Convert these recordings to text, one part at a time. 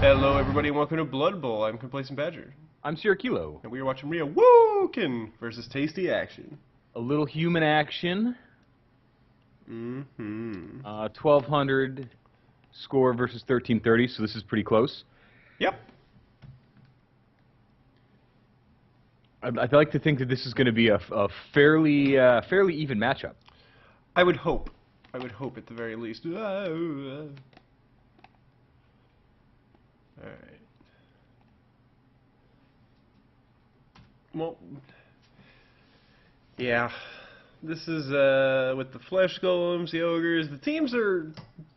Hello everybody and welcome to Blood Bowl. I'm Complacent Badger. I'm Sierra Kilo. And we are watching Re-AWOOOOken versus Tasty Action. A little human action. 1200 score versus 1330, so this is pretty close. Yep. I'd like to think that this is going to be a fairly even matchup. I would hope. I would hope at the very least. Alright. Well, yeah. This is with the flesh golems, the ogres. The teams are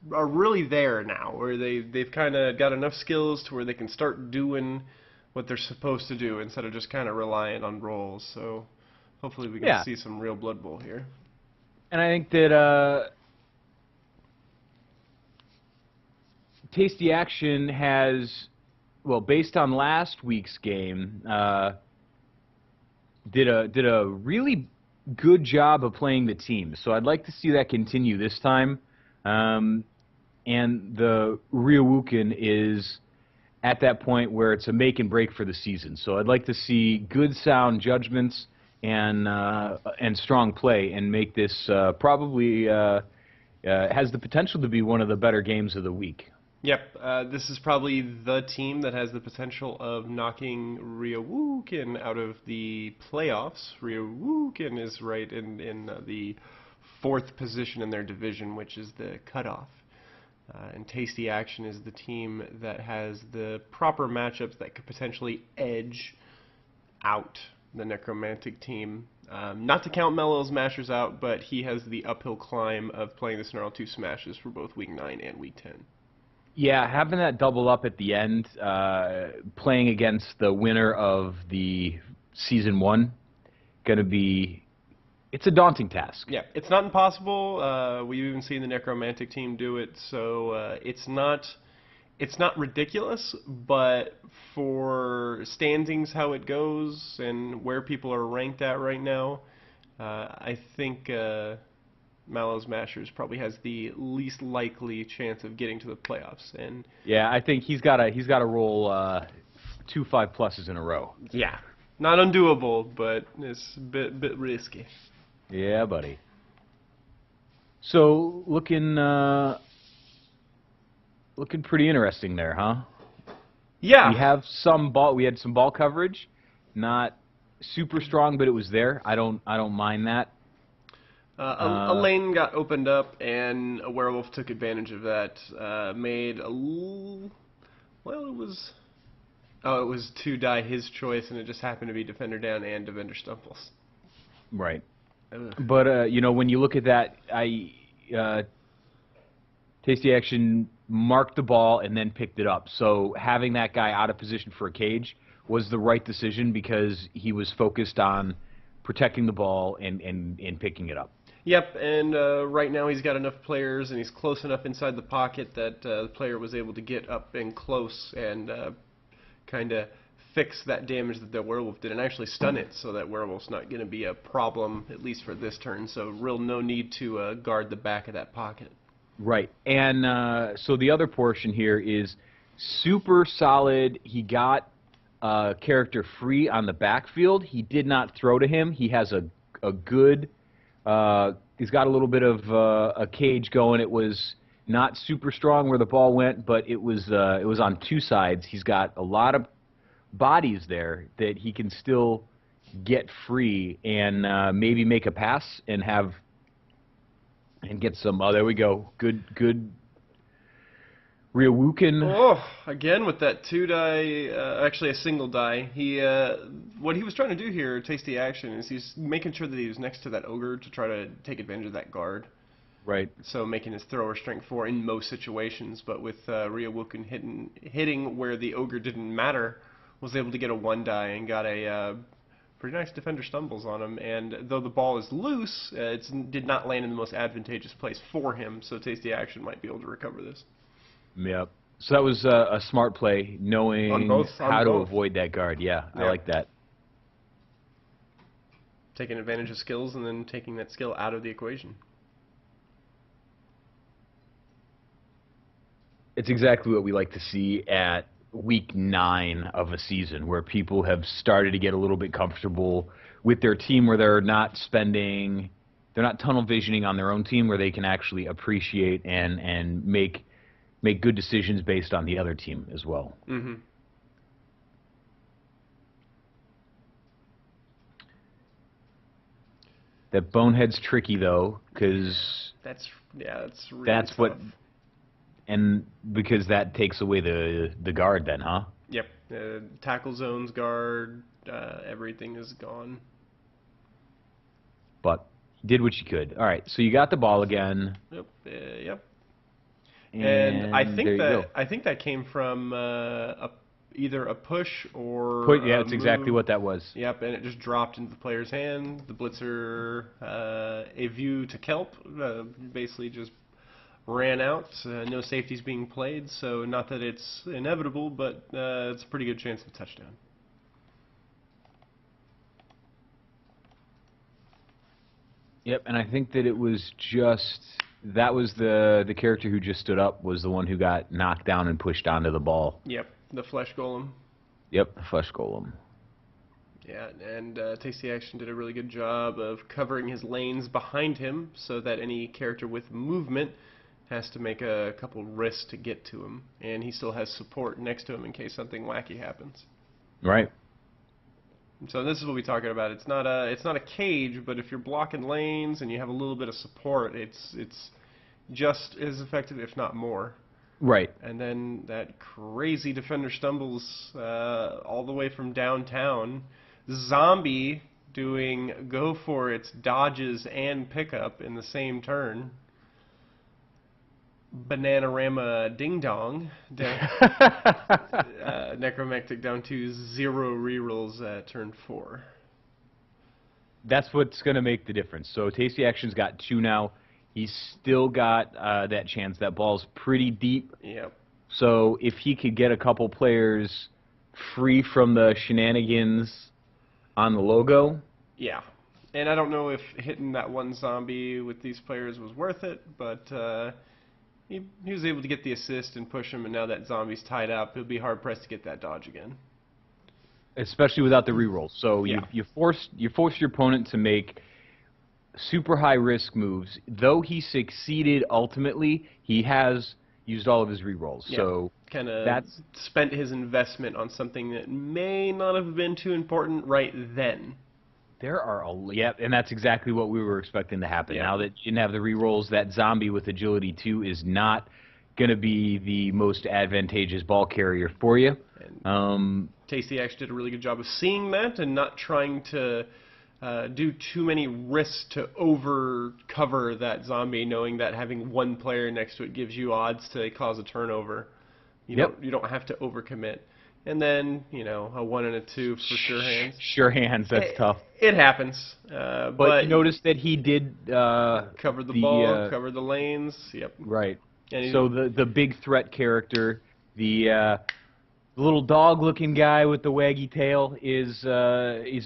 really there now, where they've kind of got enough skills to where they can start doing what they're supposed to do instead of just kind of relying on rolls. So hopefully we can see some real Blood Bowl here. And I think that Tasty Action has, well, based on last week's game, did a really good job of playing the team. So I'd like to see that continue this time. And the Re-AWOOOOken is at that point where it's a make and break for the season. So I'd like to see good, sound judgments and strong play, and make this probably has the potential to be one of the better games of the week. Yep, this is probably the team that has the potential of knocking Re-AWOOOOken out of the playoffs. Re-AWOOOOken is right in the 4th position in their division, which is the cutoff. And Tasty Action is the team that has the proper matchups that could potentially edge out the Necromantic team. Not to count Mello's Mashers out, but he has the uphill climb of playing the Snarl 2 Smashes for both Week 9 and Week 10. Yeah, having that double up at the end, playing against the winner of the Season 1, going to be, it's a daunting task. Yeah, it's not impossible. We've even seen the Necromantic team do it, so it's not ridiculous, but for standings, how it goes, and where people are ranked at right now, I think Mallows Mashers probably has the least likely chance of getting to the playoffs. And yeah, I think he's got to roll 2 5+s in a row. Yeah, not undoable, but it's a bit risky. Yeah, buddy. So looking pretty interesting there, huh? Yeah. We have some ball. We had some ball coverage, not super strong, but it was there. I don't mind that. A lane got opened up, and a werewolf took advantage of that. Made a well, it was 2-die his choice, and it just happened to be defender down and defender stumbles. Right. But you know, when you look at that, Tasty Action marked the ball and then picked it up. So having that guy out of position for a cage was the right decision, because he was focused on protecting the ball and picking it up. Yep, and right now he's got enough players, and he's close enough inside the pocket that the player was able to get up and close and kind of fix that damage that the werewolf did, and actually stun it, so that werewolf's not going to be a problem, at least for this turn. So no need to guard the back of that pocket. Right, and so the other portion here is super solid. He got a character free on the backfield. He did not throw to him. He has a good... he's got a little bit of a cage going. It was not super strong where the ball went, but it was on 2 sides. He's got a lot of bodies there that he can still get free and maybe make a pass and get some. Oh, there we go. Good. Re-AWOOOOken. Oh, again with that 2-die, actually a single die. What he was trying to do here, Tasty Action, is he's making sure that he was next to that ogre to try to take advantage of that guard. Right. So making his thrower strength 4 in most situations, but with Re-AWOOOOken hitting where the ogre didn't matter, was able to get a 1-die and got a pretty nice defender stumbles on him. And though the ball is loose, it did not land in the most advantageous place for him, so Tasty Action might be able to recover this. Yep. So that was a smart play, knowing how to avoid that guard. Yeah, I like that. Taking advantage of skills and then taking that skill out of the equation. It's exactly what we like to see at week 9 of a season where people have started to get a little bit comfortable with their team, where they're not tunnel visioning on their own team, where they can actually appreciate and make good decisions based on the other team as well. Mm-hmm. That bonehead's tricky though, because that's really that's tough. what, and because that takes away the guard then, huh? Yep. Tackle zones, guard, everything is gone. But did what you could. All right, so you got the ball again. Yep. Yep. And I think there you that came from either a push or yeah, a that's exactly move. what that was. Yep, and it just dropped into the player's hand. The blitzer, a view to kelp, basically just ran out. No safeties being played, so not that it's inevitable, but it's a pretty good chance of a touchdown. Yep, and I think that it was just that was the character who just stood up was the one who got knocked down and pushed onto the ball. Yep, the flesh golem. Yep, the flesh golem. Yeah, and Tasty Action did a really good job of covering his lanes behind him so that any character with movement has to make a couple risks to get to him, and he still has support next to him in case something wacky happens. Right. So this is what we're talking about. It's not a cage, but if you're blocking lanes and you have a little bit of support, it's just as effective, if not more. Right. And then that crazy defender stumbles all the way from downtown. Zombie doing go for its dodges and pickup in the same turn. Bananarama ding dong. Necromantic down to 0 rerolls at turn 4. That's what's going to make the difference. So Tasty Action's got 2 now. He's still got that chance. That ball's pretty deep. Yep. So if he could get a couple players free from the shenanigans on the logo. Yeah. And I don't know if hitting that one zombie with these players was worth it, but he was able to get the assist and push him, and now that zombie's tied up, he'll be hard-pressed to get that dodge again. Especially without the rerolls. So yeah. you force your opponent to make super high-risk moves. Though he succeeded ultimately, he has used all of his rerolls. Yeah. So kind of spent his investment on something that may not have been too important right then. There are and that's exactly what we were expecting to happen. Yeah. Now that you didn't have the rerolls, that zombie with agility 2 is not going to be the most advantageous ball carrier for you. Tasty actually did a really good job of seeing that and not trying to do too many risks to cover that zombie, knowing that having one player next to it gives you odds to cause a turnover. You don't have to overcommit. And then, a 1 and a 2 for sure hands. Sure hands, that's tough. It happens. But you notice that he did cover the ball, cover the lanes. Yep. Right. And so the big threat character, the little dog-looking guy with the waggy tail, is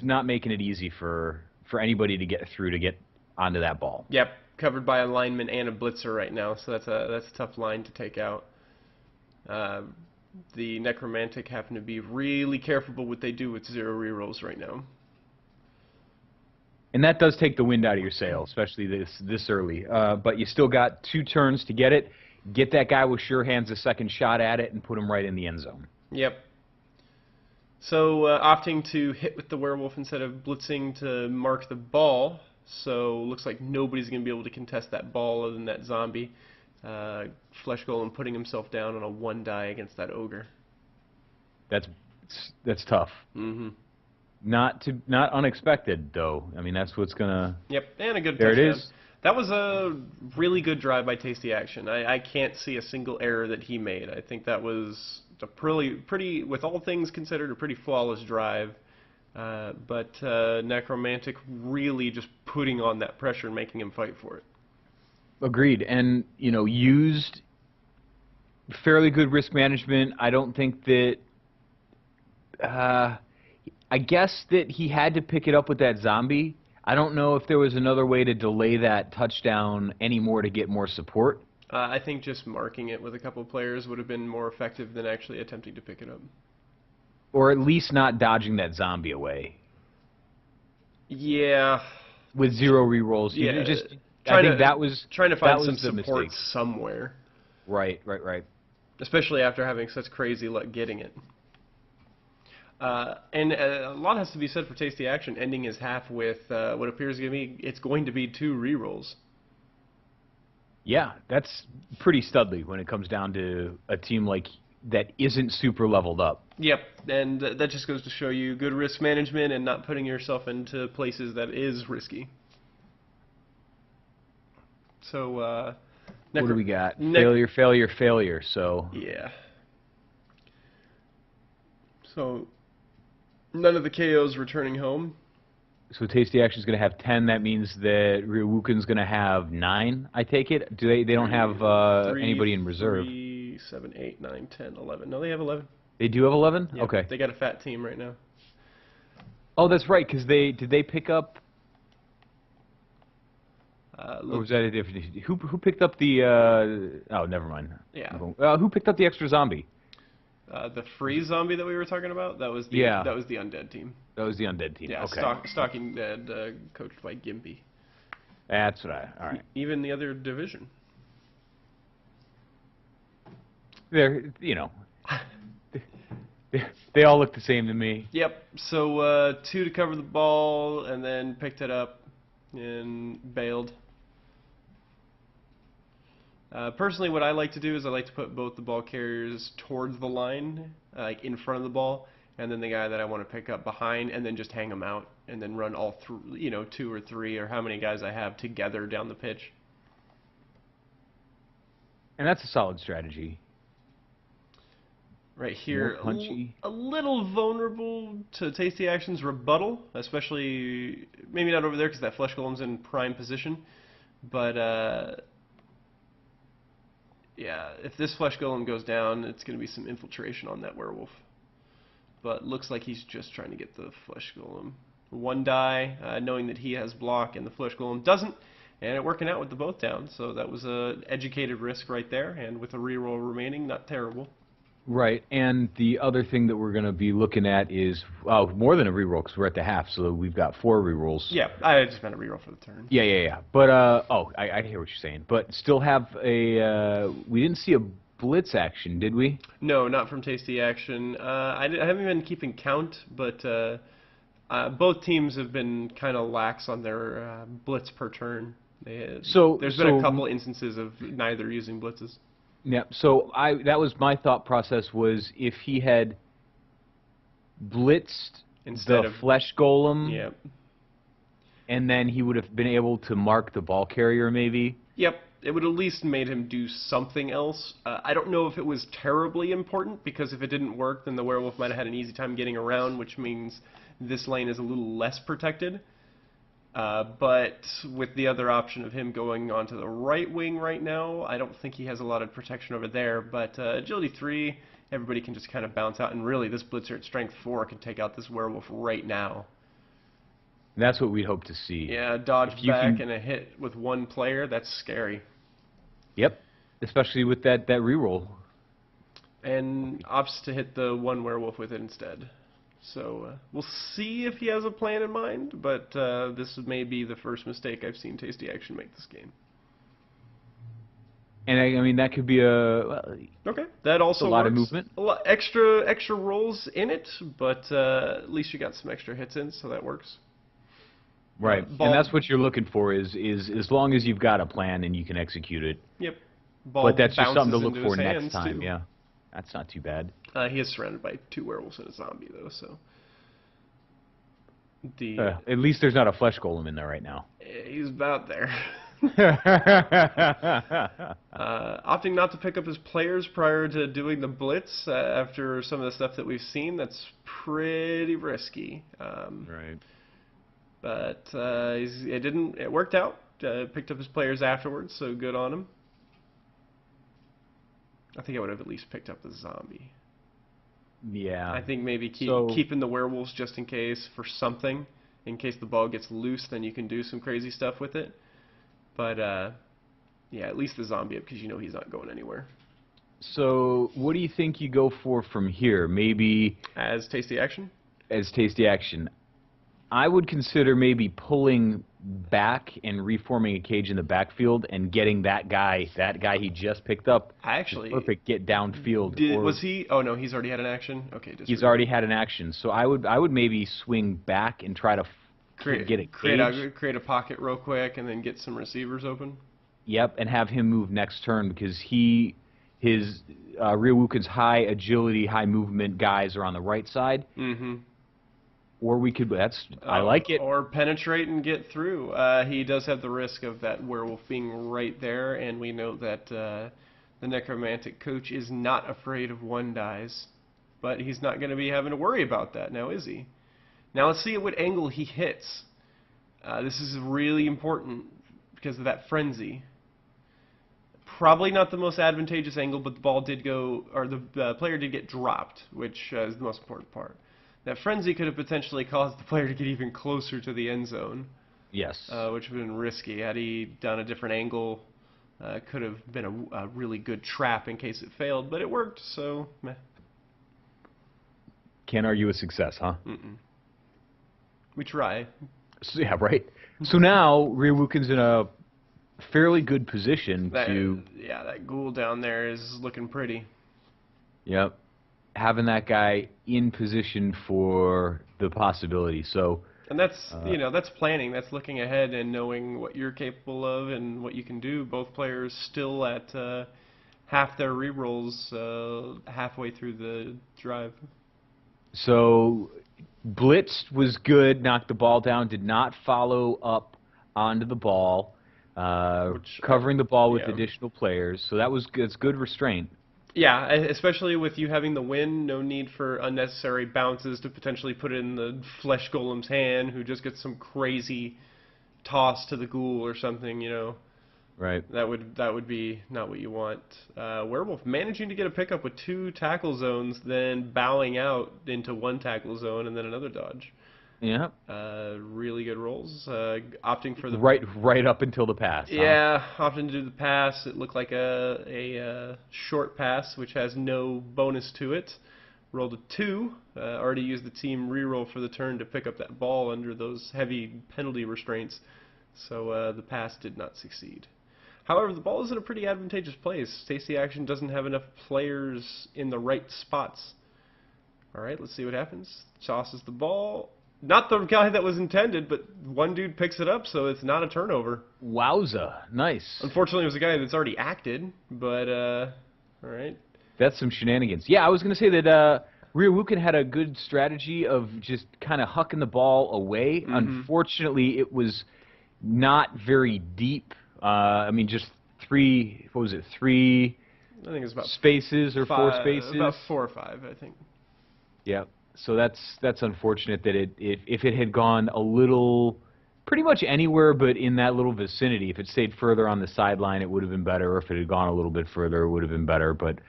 not making it easy for anybody to get through to get onto that ball. Yep. Covered by a lineman and a blitzer right now, so that's a tough line to take out. The Necromantic happen to be really careful with what they do with 0 rerolls right now. And that does take the wind out of your sail, especially this early. But you still got 2 turns to get it. Get that guy with sure hands a second shot at it and put him right in the end zone. Yep. So opting to hit with the werewolf instead of blitzing to mark the ball. So looks like nobody's going to be able to contest that ball other than that zombie. Flesh Golem putting himself down on a 1 die against that ogre. That's tough. Mm-hmm. Not unexpected though. I mean, that's what's gonna. Yep, and a good there touchdown. It is. That was a really good drive by Tasty Action. I can't see a single error that he made. I think that was a pretty, with all things considered, a pretty flawless drive. But Necromantic really just putting on that pressure and making him fight for it. Agreed. And, used fairly good risk management. I don't think that... I guess that he had to pick it up with that zombie. I don't know if there was another way to delay that touchdown anymore to get more support. I think just marking it with a couple players would have been more effective than actually attempting to pick it up. Or at least not dodging that zombie away. Yeah. With 0 rerolls. Yeah. I think that was trying to find some the support mistake. somewhere. Right. Especially after having such crazy luck getting it. And a lot has to be said for Tasty Action, ending his half with what appears to be, it's going to be 2 rerolls. Yeah, that's pretty studly when it comes down to a team like that isn't super leveled up. Yep, and that just goes to show you good risk management and not putting yourself into places that is risky. So, what do we got? Failure. So yeah. So none of the KOs returning home. So Tasty Action's going to have 10. That means that Re-AWOOOken's going to have 9. I take it. Do they don't have anybody in reserve? 3, 7, 8, 9, 10, 11. No, they have 11. They do have 11. Yep, okay. They got a fat team right now. Oh, that's right. Because did they pick up? Or was that a different? Who picked up the? Oh, never mind. Yeah. Who picked up the extra zombie? The free zombie that we were talking about. That was the undead team. That was the undead team. Yeah. Okay. Stalking Dead, coached by Gimpy. That's right. All right. Even the other division. They're they all look the same to me. Yep. So 2 to cover the ball, and then picked it up and bailed. Personally, what I like to do is I like to put both the ball carriers towards the line, like in front of the ball, and then the guy that I want to pick up behind, and then just hang them out, and then run all through, 2 or 3, or how many guys I have together down the pitch. And that's a solid strategy. Right here, punchy. A little vulnerable to Tasty Action's rebuttal, especially, maybe not over there because that Flesh Golem's in prime position, but yeah, if this Flesh Golem goes down, it's going to be some infiltration on that werewolf. But looks like he's just trying to get the Flesh Golem. 1 die, knowing that he has block and the Flesh Golem doesn't, and it working out with the both down. So that was an educated risk right there, and with a reroll remaining, not terrible. Right, and the other thing that we're going to be looking at is more than a reroll because we're at the half, so we've got 4 rerolls. Yeah, I just meant a reroll for the turn. Yeah. But I hear what you're saying. But still have a we didn't see a blitz action, did we? No, not from Tasty Action. I haven't been keeping count, but both teams have been kind of lax on their blitz per turn. There's been a couple instances of neither using blitzes. Yeah, so that was my thought process was if he had blitzed instead of Flesh Golem, yep, and then he would have been able to mark the ball carrier maybe. Yep, it would at least made him do something else. I don't know if it was terribly important, because if it didn't work, then the werewolf might have had an easy time getting around, which means this lane is a little less protected. But with the other option of him going onto the right wing right now, I don't think he has a lot of protection over there. But Agility 3, everybody can just kind of bounce out. And really, this Blitzer at Strength 4 can take out this werewolf right now. That's what we hope to see. Yeah, dodge back and a hit with 1 player, that's scary. Yep, especially with that reroll. And opts to hit the 1 werewolf with it instead. So we'll see if he has a plan in mind, but this may be the first mistake I've seen Tasty Action make this game. And I mean that could be okay. That also a lot works. Of movement. A lot extra rolls in it, but at least you got some extra hits in, so that works. Right, and that's what you're looking for is as long as you've got a plan and you can execute it. Yep. But that's just something to look for next time. Too. Yeah, that's not too bad. He is surrounded by 2 werewolves and a zombie, though, so... At least there's not a Flesh Golem in there right now. He's about there. Opting not to pick up his players prior to doing the blitz after some of the stuff that we've seen, that's pretty risky. Right. But it worked out. Picked up his players afterwards, so good on him. I think I would have at least picked up the zombie. Yeah. I think maybe keeping the werewolves just in case for something. In case the ball gets loose, then you can do some crazy stuff with it. But Yeah, at least the zombie up, because you know he's not going anywhere. So what do you think you go for from here? Maybe As tasty action? as tasty action. I would consider maybe pulling back and reforming a cage in the backfield and getting that guy he just picked up. Actually, Perfect. Get downfield. was he? Oh no, he's already had an action. Okay, He's already had an action, so I would maybe swing back and try to get a cage. Create a pocket real quick, and then get some receivers open. Yep, and have him move next turn because his Re-AWOOOKen's high agility, high movement guys are on the right side. Mm-hmm. Or we could. I like it. Or penetrate and get through. He does have the risk of that werewolf being right there, and we know that the Necromantic coach is not afraid of one dies, but he's not going to be having to worry about that now, is he? Now let's see at what angle he hits. This is really important because of that frenzy. Probably not the most advantageous angle, but the ball did go, or the player did get dropped, which is the most important part. That frenzy could have potentially caused the player to get even closer to the end zone. Yes. Which would have been risky. Had he done a different angle, could have been a really good trap in case it failed, but it worked, so meh. Can't argue with success, huh? Mm-mm. We try. So, yeah, right. So now Re-AWOOOKen's in a fairly good position to... Yeah, that ghoul down there is looking pretty. Yep. Having that guy in position for the possibility. So, and that's that's planning. That's looking ahead and knowing what you're capable of and what you can do. Both players still at half their rerolls halfway through the drive. So blitz was good. Knocked the ball down. Did not follow up onto the ball. Covering the ball with additional players. So that was good. It's good restraint. Yeah, especially with you having the win, no need for unnecessary bounces to potentially put it in the flesh golem's hand, who just gets some crazy toss to the ghoul or something, Right. That would be not what you want. Werewolf managing to get a pickup with 2 tackle zones, then bowing out into 1 tackle zone and then another dodge. Yeah. Really good rolls. Opting for the right up until the pass. Yeah, huh? Opting to do the pass. It looked like a short pass, which has no bonus to it. Rolled a 2. Already used the team reroll for the turn to pick up that ball under those heavy penalty restraints. So the pass did not succeed. However, the ball is in a pretty advantageous place. Tasty Action doesn't have enough players in the right spots. All right, let's see what happens. Tosses the ball. Not the guy that was intended, but one dude picks it up, so it's not a turnover. Wowza. Nice. Unfortunately, it was a guy that's already acted, but, all right. That's some shenanigans. Yeah, I was going to say that Re-AWOOOKen had a good strategy of just kind of hucking the ball away. Mm-hmm. Unfortunately, it was not very deep. I mean, just 3, what was it, 3 I think it's about spaces or 4 spaces? About 4 or 5, I think. Yeah. So that's unfortunate that if it had gone a little, pretty much anywhere but in that little vicinity, if it stayed further on the sideline, it would have been better. Or if it had gone a little bit further, it would have been better. But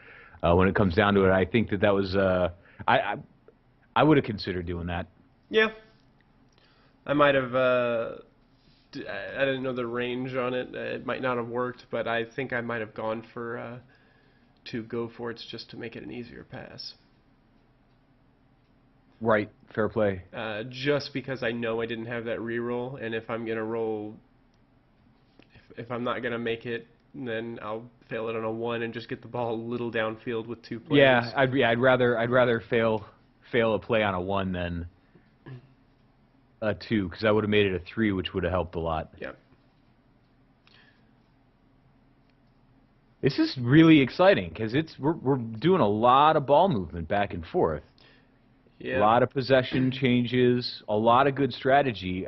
when it comes down to it, I think that was I would have considered doing that. Yeah. I might have. I didn't know the range on it. It might not have worked, but I think I might have gone for 2 go for it just to make it an easier pass. Right, fair play. Just because I know I didn't have that reroll, and if I'm gonna roll, if I'm not gonna make it, then I'll fail it on a 1 and just get the ball a little downfield with 2 players. Yeah, I'd rather fail a play on a 1 than a 2, because I would have made it a 3, which would have helped a lot. Yeah. This is really exciting because we're doing a lot of ball movement back and forth. Yeah. A lot of possession changes, a lot of good strategy.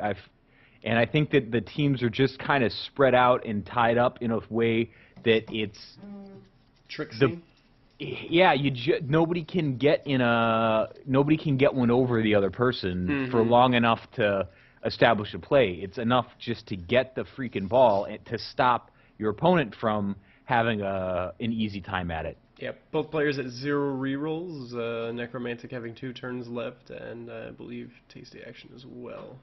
And I think that the teams are just kind of spread out and tied up in a way that it's tricksy. Yeah, nobody can get one over the other person for long enough to establish a play. It's enough just to get the freaking ball and to stop your opponent from having an easy time at it. Yep, both players at 0 rerolls. Necromantic having 2 turns left, and I believe Tasty Action as well.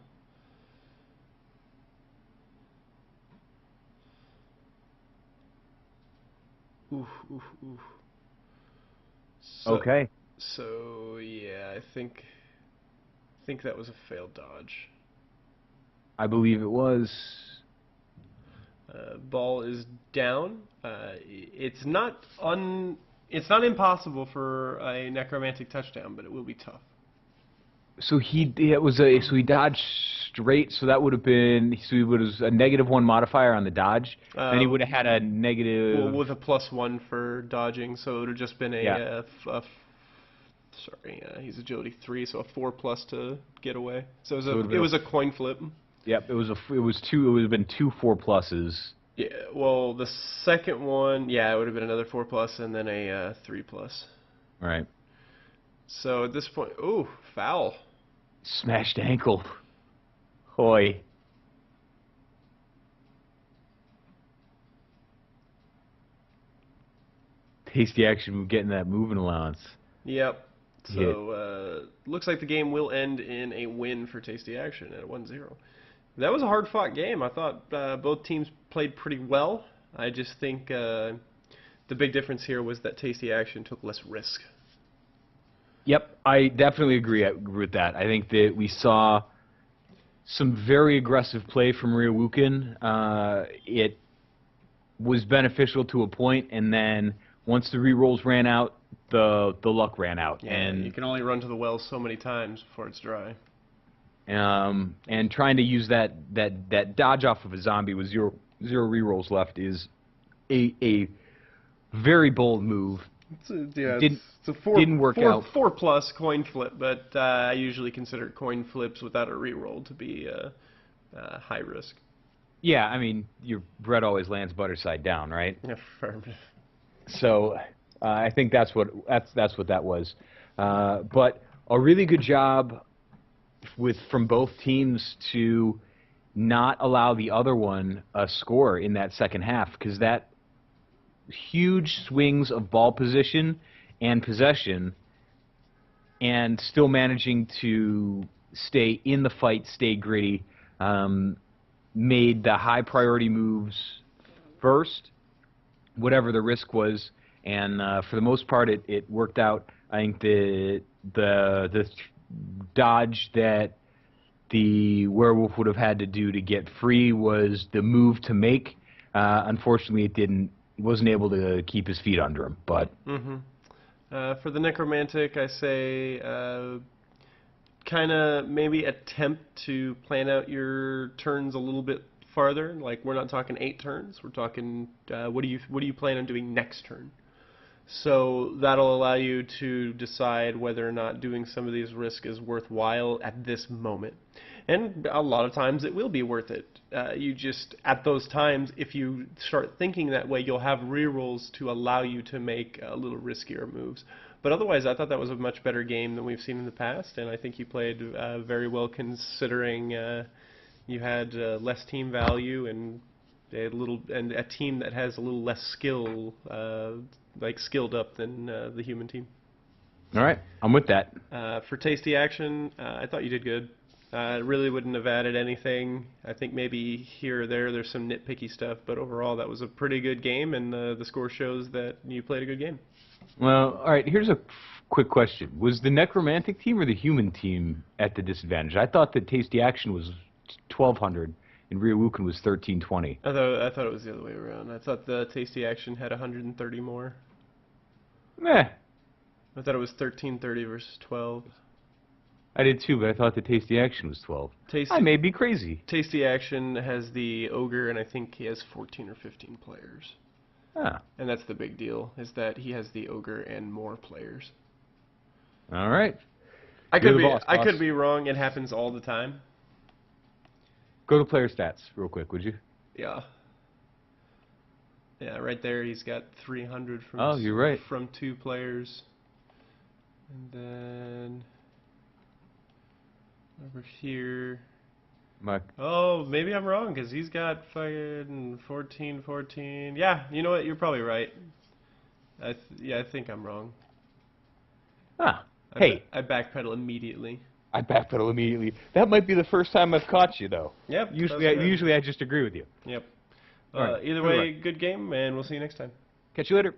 Oof, oof, oof. So, Okay. So yeah, I think that was a failed dodge. I believe it was. Ball is down. It's not impossible for a necromantic touchdown, but it will be tough. So he dodged straight. So that would have been he would have a -1 modifier on the dodge. Then he would have had a negative. Well, with a +1 for dodging, so it would have just been he's agility 3, so a 4+ to get away. So it was a coin flip. Yep, it would have been 2 4+. Yeah, well, the second one, it would have been another 4+, and then a 3+. Right. So at this point, ooh, foul. Smashed ankle. Hoy. Tasty action getting that moving allowance. Yep. So looks like the game will end in a win for Tasty Action at 1-0. That was a hard-fought game. I thought both teams played pretty well. I just think the big difference here was that Tasty Action took less risk. Yep, I definitely agree with that. I think that we saw some very aggressive play from Re-AWOOOken. It was beneficial to a point, and then once the re-rolls ran out, the luck ran out. Yeah, and you can only run to the well so many times before it's dry. And trying to use that dodge off of a zombie with zero re-rolls left is a very bold move. Didn't work out. 4+ coin flip, but I usually consider coin flips without a re-roll to be high risk. Yeah, I mean, your bread always lands butter side down, right? Yeah, affirmative. So I think that's what that was. But a really good job from both teams to not allow the other one a score in that second half, because that huge swings of ball position and possession and still managing to stay in the fight, stay gritty, made the high priority moves first, whatever the risk was, and for the most part it worked out. I think the dodge that the werewolf would have had to do to get free was the move to make. Unfortunately, he wasn't able to keep his feet under him. But for the necromantic, I say kind of maybe attempt to plan out your turns a little bit farther. Like, we're not talking 8 turns. We're talking what do you plan on doing next turn? So that'll allow you to decide whether or not doing some of these risks is worthwhile at this moment. And a lot of times it will be worth it. You just, at those times, if you start thinking that way, you'll have rerolls to allow you to make a little riskier moves. But otherwise, I thought that was a much better game than we've seen in the past, and I think you played very well considering you had less team value and a team that has a little less skill, skilled up than the human team. All right, I'm with that. For Tasty Action, I thought you did good. I really wouldn't have added anything. I think maybe here or there's some nitpicky stuff, but overall that was a pretty good game, and the score shows that you played a good game. Well, all right, here's a quick question. Was the necromantic team or the human team at the disadvantage? I thought that Tasty Action was 1,200 and Re-AWOOOken was 1,320. I thought it was the other way around. I thought the Tasty Action had 130 more. Meh. I thought it was 1330 versus 12. I did too, but I thought the Tasty Action was 12. I may be crazy. Tasty Action has the ogre, and I think he has 14 or 15 players. Ah. And that's the big deal, is that he has the ogre and more players. All right. I could be wrong. It happens all the time. Go to player stats real quick, would you? Yeah. Yeah, right there he's got 300 from you're right. from 2 players. And then over here. Oh, maybe I'm wrong, because he's got fucking 14. Yeah, you know what? You're probably right. I think I'm wrong. Ah. Hey. I backpedal immediately. I backpedal immediately. That might be the first time I've caught you, though. Yep. Usually I just agree with you. Yep. Right. Either way, good game, and we'll see you next time. Catch you later.